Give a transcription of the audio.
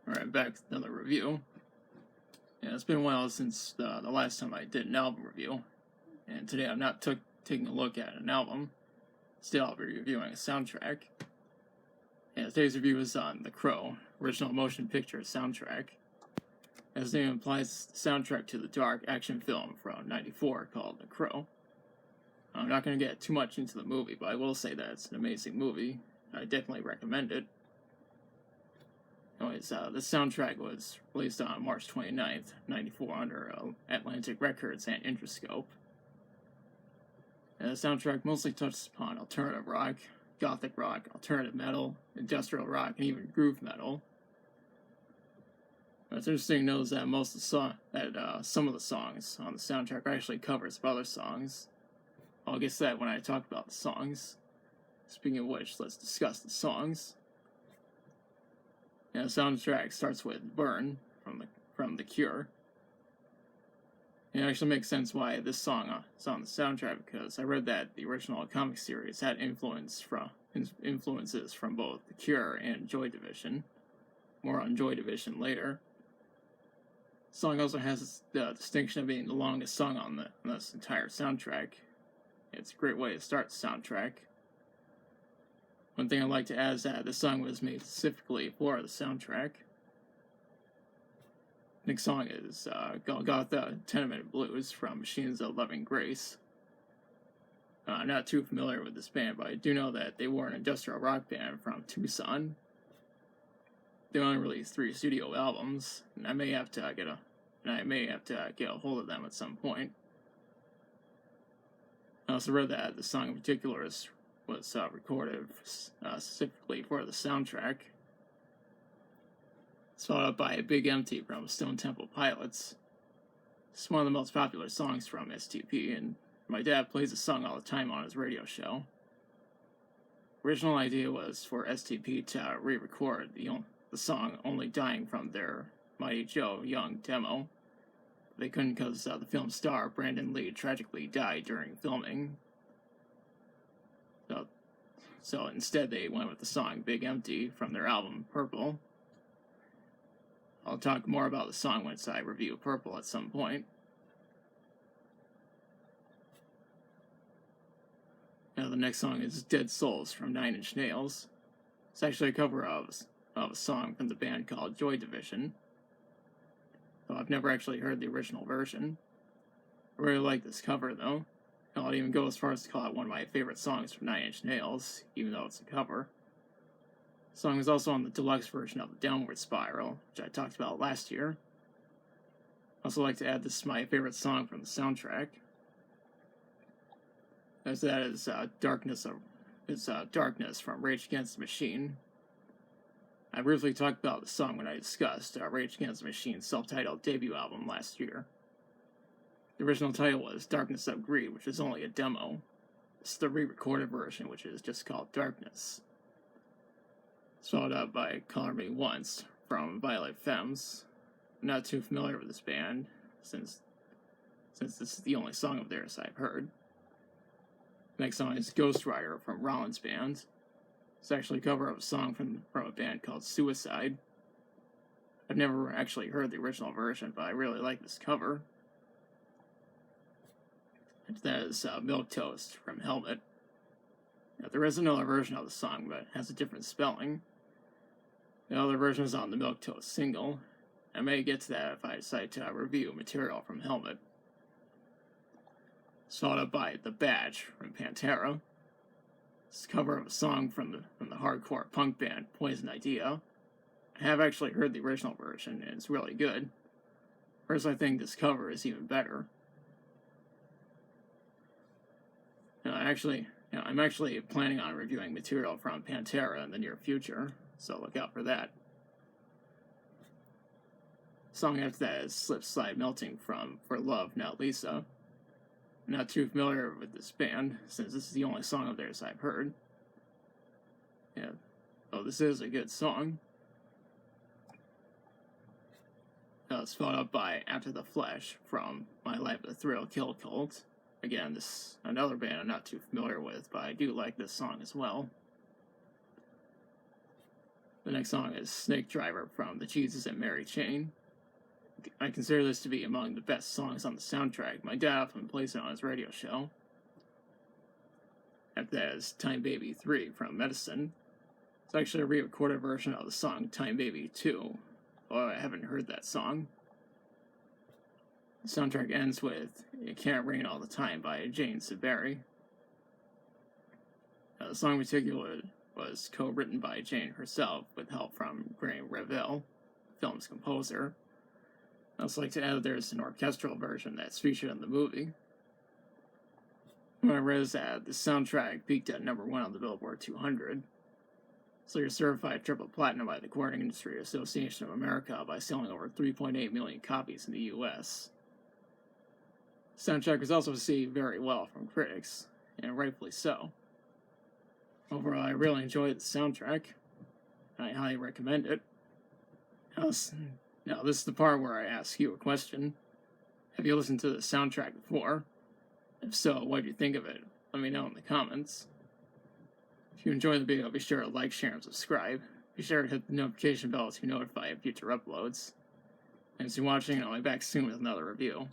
Alright, back with another review. Yeah, it's been a while since the last time I did an album review, and today I'm not taking a look at an album. Still, I'll be reviewing a soundtrack. Yeah, today's review is on The Crow, original motion picture soundtrack. As the name implies, the soundtrack to the dark action film from '94 called The Crow. I'm not going to get too much into the movie, but I will say that it's an amazing movie. I definitely recommend it. Anyways, this soundtrack was released on March 29th, '94 under Atlantic Records and Interscope. And the soundtrack mostly touches upon alternative rock, gothic rock, alternative metal, industrial rock, and even groove metal. It's interesting to note that some of the songs on the soundtrack are actually covers of other songs. I'll get to that when I talk about the songs. Speaking of which, let's discuss the songs. And the soundtrack starts with "Burn" from The Cure. And it actually makes sense why this song is on the soundtrack, because I read that the original comic series had influences from both The Cure and Joy Division. More on Joy Division later. The song also has the distinction of being the longest song on this entire soundtrack. It's a great way to start the soundtrack. One thing I'd like to add is that this song was made specifically for the soundtrack. The next song is Golgotha Tenement Blues from Machines of Loving Grace. I'm not too familiar with this band, but I do know that they were an industrial rock band from Tucson. They only released 3 studio albums, and I may have to get a hold of them at some point. I also read that the song in particular was recorded specifically for the soundtrack. It's followed up by "Big Empty" from Stone Temple Pilots. It's one of the most popular songs from STP, and my dad plays the song all the time on his radio show. The original idea was for STP to re-record the song "Only Dying" from their Mighty Joe Young demo. They couldn't because the film star Brandon Lee tragically died during filming. So instead they went with the song "Big Empty" from their album Purple. I'll talk more about the song once I review Purple at some point. Now the next song is "Dead Souls" from 9 Inch Nails. It's actually a cover of a song from the band called Joy Division. Though I've never actually heard the original version. I really like this cover though. I'll even go as far as to call it one of my favorite songs from 9 Inch Nails, even though it's a cover. The song is also on the deluxe version of the Downward Spiral, which I talked about last year. I also like to add this is my favorite song from the soundtrack. As that is Darkness from Rage Against the Machine. I briefly talked about the song when I discussed Rage Against the Machine's self-titled debut album last year. The original title was Darkness of Greed, which is only a demo. This is the re-recorded version, which is just called Darkness. It's followed up by Color Me Once from Violet Femmes. I'm not too familiar with this band, since this is the only song of theirs I've heard. The next song is Ghost Rider from Rollins Band. It's actually a cover of a song from a band called Suicide. I've never actually heard the original version, but I really like this cover. And that is Milquetoast from Helmet. Now, there is another version of the song, but it has a different spelling. The other version is on the Milquetoast single. I may get to that if I decide to review material from Helmet. It's followed up by The Badge from Pantera. It's a cover of a song from the hardcore punk band Poison Idea. I have actually heard the original version, and it's really good. First, I think this cover is even better. I'm actually planning on reviewing material from Pantera in the near future, so look out for that. The song after that is Slip Slide Melting from For Love Not Lisa. I'm not too familiar with this band, since this is the only song of theirs I've heard. Yeah, this is a good song. It's followed up by After the Flesh from My Life the Thrill Kill Cult. Again, this is another band I'm not too familiar with, but I do like this song as well. The next song is Snake Driver from the Jesus and Mary Chain. I consider this to be among the best songs on the soundtrack. My dad often plays it on his radio show. After that is Time Baby 3 from Medicine. It's actually a re-recorded version of the song Time Baby 2, although I haven't heard that song. The soundtrack ends with It Can't Rain All the Time by Jane Siberry. The song in particular was co-written by Jane herself with help from Graham Revelle, the film's composer. I'd also like to add that there's an orchestral version that's featured in the movie. What I read is that the soundtrack peaked at number 1 on the Billboard 200. So you're certified triple platinum by the Recording Industry Association of America by selling over 3.8 million copies in the U.S. The soundtrack was also received very well from critics, and rightfully so. Overall, I really enjoyed the soundtrack. I highly recommend it. Now, this is the part where I ask you a question. Have you listened to the soundtrack before? If so, what did you think of it? Let me know in the comments. If you enjoyed the video, be sure to like, share, and subscribe. Be sure to hit the notification bell to be notified of future uploads. Thanks for watching, and I'll be back soon with another review.